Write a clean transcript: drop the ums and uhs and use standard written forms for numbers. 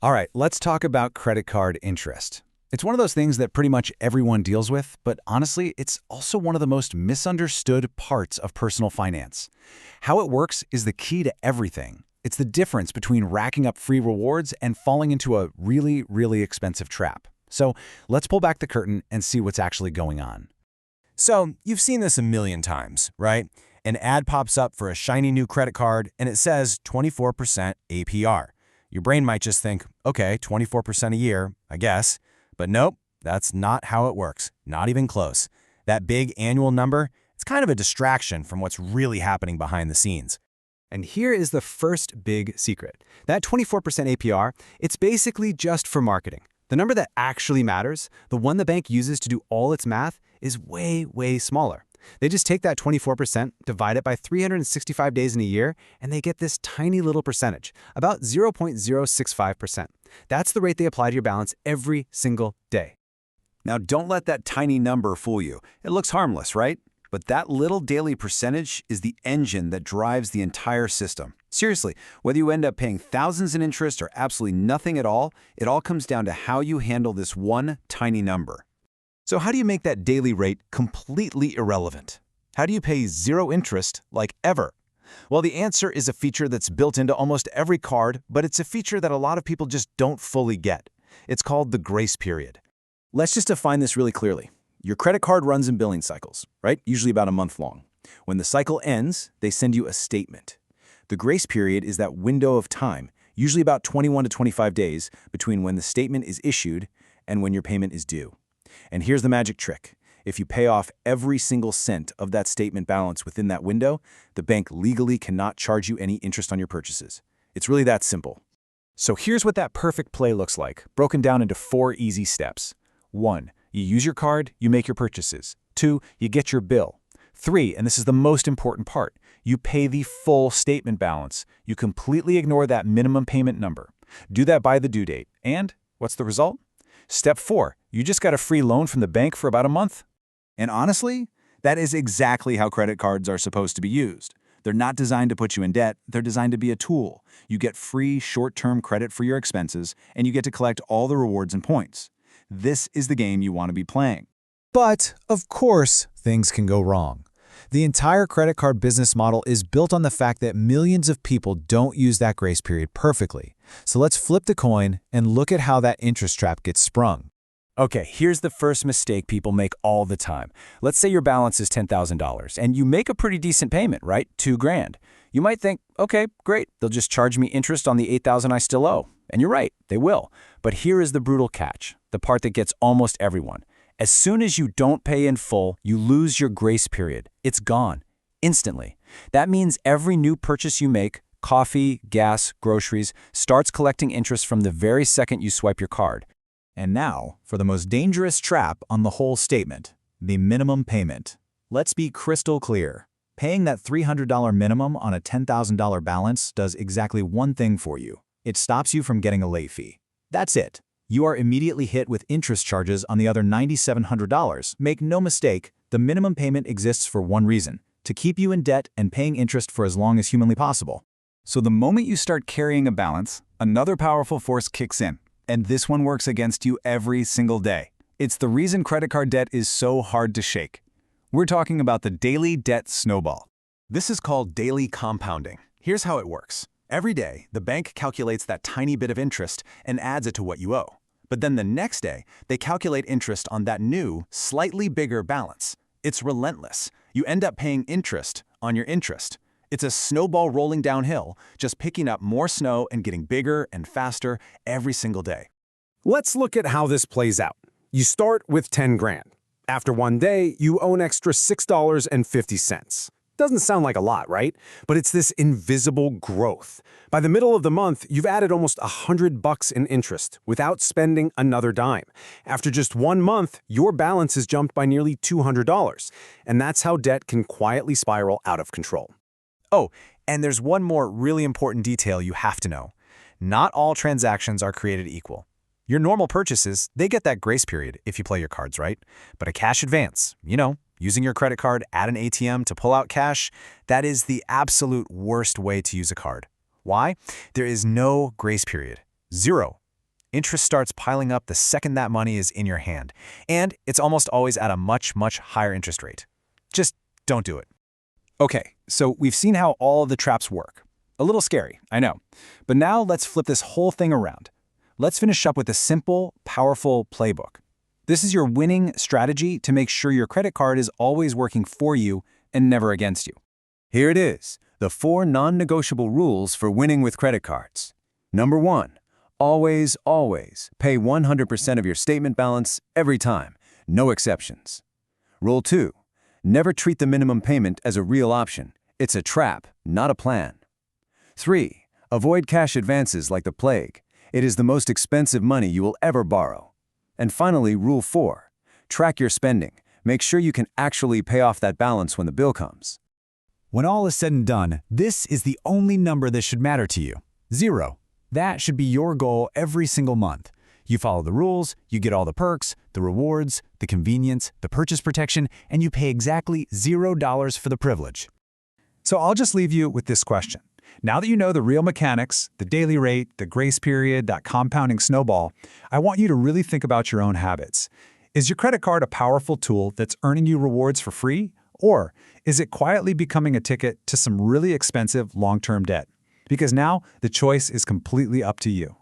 All right, let's talk about credit card interest. It's one of those things that pretty much everyone deals with, but honestly, it's also one of the most misunderstood parts of personal finance. How it works is the key to everything. It's the difference between racking up free rewards and falling into a really, really expensive trap. So let's pull back the curtain and see what's actually going on. So, you've seen this a million times, right? An ad pops up for a shiny new credit card and it says 24% APR. Your brain might just think, okay, 24% a year, I guess. But nope, that's not how it works. Not even close. That big annual number, it's kind of a distraction from what's really happening behind the scenes. And here is the first big secret. That 24% APR, it's basically just for marketing. The number that actually matters, the one the bank uses to do all its math, is way, way smaller. They just take that 24%, divide it by 365 days in a year, and they get this tiny little percentage, about 0.065%. That's the rate they apply to your balance every single day. Now, don't let that tiny number fool you. It looks harmless, right? But that little daily percentage is the engine that drives the entire system. Seriously, whether you end up paying thousands in interest or absolutely nothing at all, it all comes down to how you handle this one tiny number. So how do you make that daily rate completely irrelevant? How do you pay zero interest, like ever? Well, the answer is a feature that's built into almost every card, but it's a feature that a lot of people just don't fully get. It's called the grace period. Let's just define this really clearly. Your credit card runs in billing cycles, right? Usually about a month long. When the cycle ends, they send you a statement. The grace period is that window of time, usually about 21 to 25 days, between when the statement is issued and when your payment is due. And here's the magic trick. If you pay off every single cent of that statement balance within that window, the bank legally cannot charge you any interest on your purchases. It's really that simple. So here's what that perfect play looks like, broken down into 4 easy steps. 1. You use your card, you make your purchases. 2. You get your bill. 3, and this is the most important part, you pay the full statement balance. You completely ignore that minimum payment number. Do that by the due date. And what's the result? Step 4, you just got a free loan from the bank for about a month. And honestly, that is exactly how credit cards are supposed to be used. They're not designed to put you in debt, they're designed to be a tool. You get free short-term credit for your expenses, and you get to collect all the rewards and points. This is the game you want to be playing. But, of course, things can go wrong. The entire credit card business model is built on the fact that millions of people don't use that grace period perfectly. So let's flip the coin and look at how that interest trap gets sprung. Okay, here's the first mistake people make all the time. Let's say your balance is $10,000 and you make a pretty decent payment, right? $2,000. You might think, okay, great, they'll just charge me interest on the $8,000 I still owe. And you're right, they will. But here is the brutal catch, the part that gets almost everyone. As soon as you don't pay in full, you lose your grace period. It's gone, instantly. That means every new purchase you make, coffee, gas, groceries, starts collecting interest from the very second you swipe your card. And now, for the most dangerous trap on the whole statement, the minimum payment. Let's be crystal clear. Paying that $300 minimum on a $10,000 balance does exactly one thing for you. It stops you from getting a late fee. That's it. You are immediately hit with interest charges on the other $9,700. Make no mistake, the minimum payment exists for one reason: to keep you in debt and paying interest for as long as humanly possible. So the moment you start carrying a balance, another powerful force kicks in. And this one works against you every single day. It's the reason credit card debt is so hard to shake. We're talking about the daily debt snowball. This is called daily compounding. Here's how it works. Every day, the bank calculates that tiny bit of interest and adds it to what you owe. But then the next day, they calculate interest on that new, slightly bigger balance. It's relentless. You end up paying interest on your interest. It's a snowball rolling downhill, just picking up more snow and getting bigger and faster every single day. Let's look at how this plays out. You start with 10 grand. After one day, you owe an extra $6.50. Doesn't sound like a lot, right? But it's this invisible growth. By the middle of the month, you've added almost $100 in interest without spending another dime. After just 1 month, your balance has jumped by nearly $200. And that's how debt can quietly spiral out of control. Oh, and there's one more really important detail you have to know. Not all transactions are created equal. Your normal purchases, they get that grace period if you play your cards right. But a cash advance, using your credit card at an ATM to pull out cash, that is the absolute worst way to use a card. Why? There is no grace period. Zero. Interest starts piling up the second that money is in your hand, and it's almost always at a much, much higher interest rate. Just don't do it. Okay, so we've seen how all of the traps work. A little scary, I know. But now let's flip this whole thing around. Let's finish up with a simple, powerful playbook. This is your winning strategy to make sure your credit card is always working for you and never against you. Here it is, the 4 non-negotiable rules for winning with credit cards. Number 1, always, always pay 100% of your statement balance every time, no exceptions. Rule 2, never treat the minimum payment as a real option. It's a trap, not a plan. 3, avoid cash advances like the plague. It is the most expensive money you will ever borrow. And finally, Rule 4, track your spending. Make sure you can actually pay off that balance when the bill comes. When all is said and done, this is the only number that should matter to you. 0. That should be your goal every single month. You follow the rules, you get all the perks, the rewards, the convenience, the purchase protection, and you pay exactly $0 for the privilege. So I'll just leave you with this question. Now that you know the real mechanics, the daily rate, the grace period, that compounding snowball, I want you to really think about your own habits. Is your credit card a powerful tool that's earning you rewards for free? Or is it quietly becoming a ticket to some really expensive long-term debt? Because now the choice is completely up to you.